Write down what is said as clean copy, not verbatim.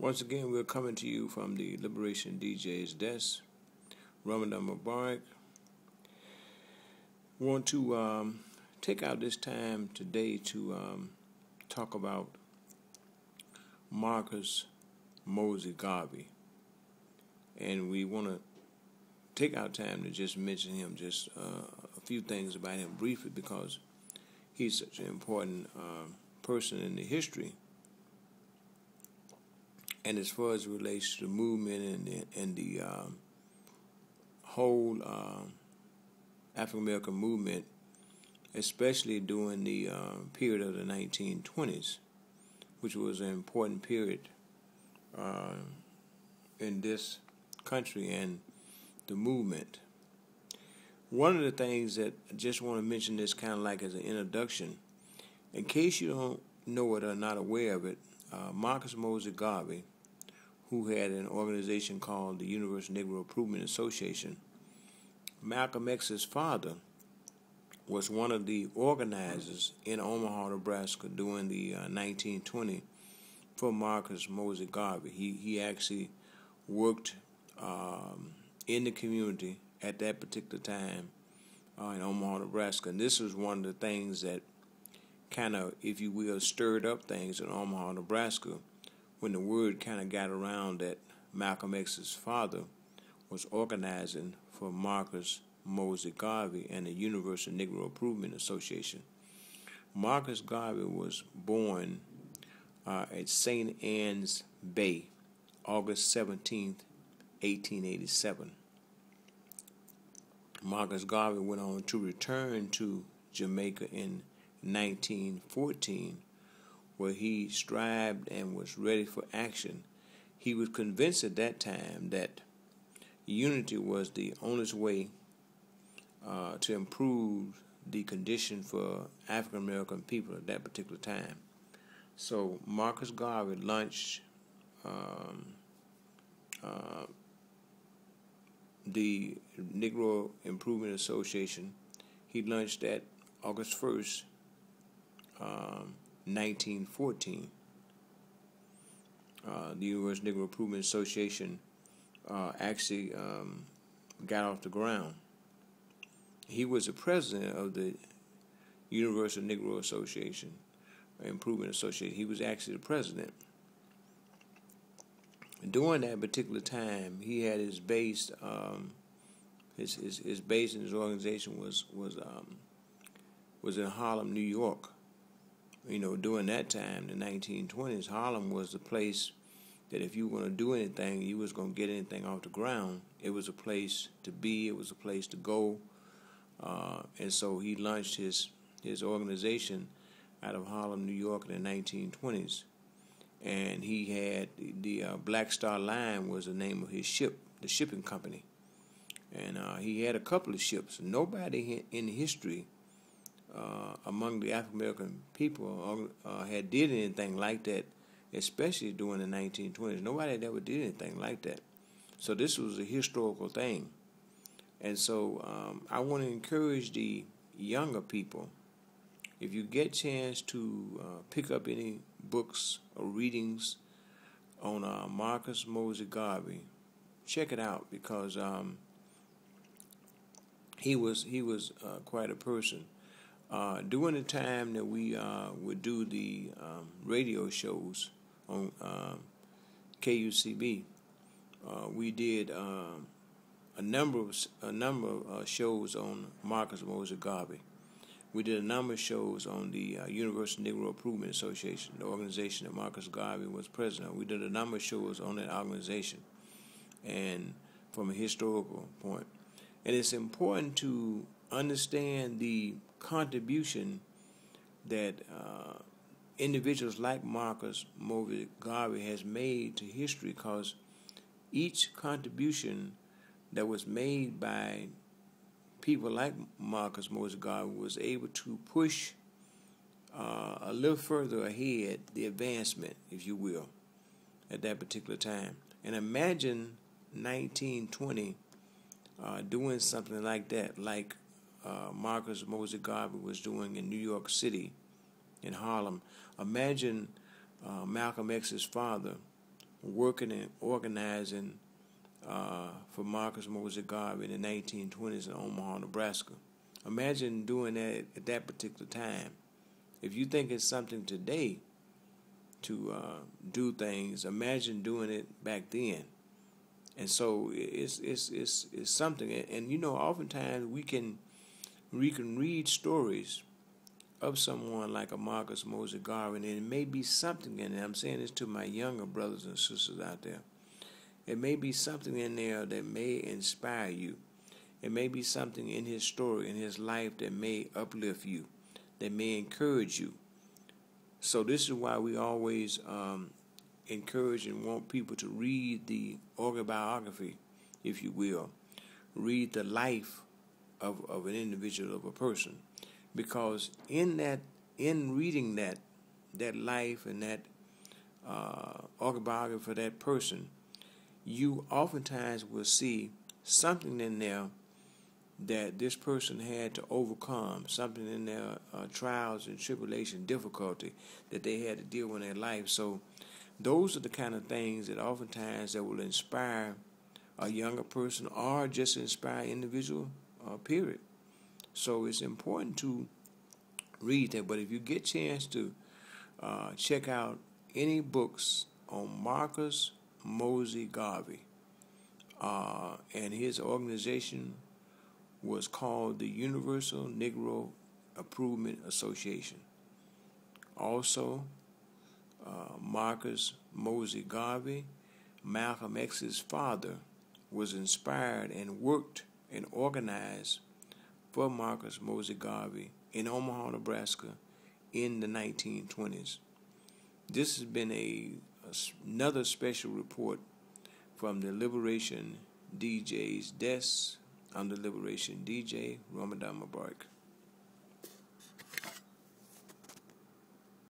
Once again, we're coming to you from the Liberation DJ's desk. Ramadan Mubarak. Want to take out this time today to talk about Marcus Mosey Garvey. And we want to take our time to just mention him, just a few things about him briefly, because he's such an important person in the history. And as far as it relates to the movement and the whole African American movement, especially during the period of the 1920s, which was an important period in this country and the movement. One of the things that I just want to mention this kind of like as an introduction, in case you don't know it or not aware of it, Marcus Mosey Garvey, who had an organization called the Universal Negro Improvement Association. Malcolm X's father was one of the organizers in Omaha, Nebraska during the 1920 for Marcus Mosey Garvey. He actually worked in the community at that particular time in Omaha, Nebraska. And this was one of the things that kind of, if you will, stirred up things in Omaha, Nebraska, when the word kind of got around that Malcolm X's father was organizing for Marcus Mosey Garvey and the Universal Negro Improvement Association. Marcus Garvey was born at St. Ann's Bay, August 17th, 1887. Marcus Garvey went on to return to Jamaica in 1914, where he strived and was ready for action. He was convinced at that time that unity was the only way to improve the condition for African American people at that particular time. So Marcus Garvey launched the Negro Improvement Association. He launched that August 1st, 1914. The Universal Negro Improvement Association actually got off the ground. He was the president of the Universal Negro Association, Improvement Association. He was actually the president. During that particular time, he had his base. His base in his organization was in Harlem, New York. You know, during that time, the 1920s, Harlem was the place that if you were going to do anything, you was going to get anything off the ground. It was a place to be. It was a place to go. And so he launched his organization out of Harlem, New York in the 1920s. And he had the Black Star Line was the name of his ship, the shipping company. And he had a couple of ships. Nobody in history among the African American people had did anything like that, especially during the 1920s. Nobody had ever did anything like that. So this was a historical thing. And so I want to encourage the younger people, if you get a chance to pick up any books or readings on Marcus Mosey Garvey, check it out, because he was quite a person. During the time that we would do the radio shows on KUCB, we did a number of shows on Marcus Mosey Garvey. We did a number of shows on the Universal Negro Improvement Association, the organization that Marcus Garvey was president of. We did a number of shows on that organization, and from a historical point. And it's important to understand the contribution that individuals like Marcus Mosey Garvey has made to history, because each contribution that was made by people like Marcus Mosey Garvey was able to push a little further ahead the advancement, if you will, at that particular time. And imagine 1920 doing something like that, like Marcus Mosey Garvey was doing in New York City, in Harlem. Imagine Malcolm X's father working and organizing for Marcus Moses Garvey in the 1920s in Omaha, Nebraska. Imagine doing that at that particular time. If you think it's something today to do things, imagine doing it back then. And so it's something. And you know, oftentimes we can read stories of someone like a Marcus Moses Garvey, and it may be something in there. I'm saying this to my younger brothers and sisters out there. It may be something in there that may inspire you. It may be something in his story, in his life, that may uplift you, that may encourage you. So this is why we always encourage and want people to read the autobiography, if you will. Read the life of an individual, of a person. Because in reading that life and that autobiography for that person, you oftentimes will see something in there that this person had to overcome, something in their trials and tribulation, difficulty that they had to deal with in their life. So those are the kind of things that oftentimes that will inspire a younger person or just inspire an individual, period. So it's important to read that. But if you get a chance to check out any books on Marcus Moses Garvey, and his organization was called the Universal Negro Improvement Association. Also, Marcus Moses Garvey, Malcolm X's father, was inspired and worked and organized for Marcus Moses Garvey in Omaha, Nebraska in the 1920s. This has been another special report from the Liberation DJ's desk. I'm the Liberation DJ, Ramadan Mubarak.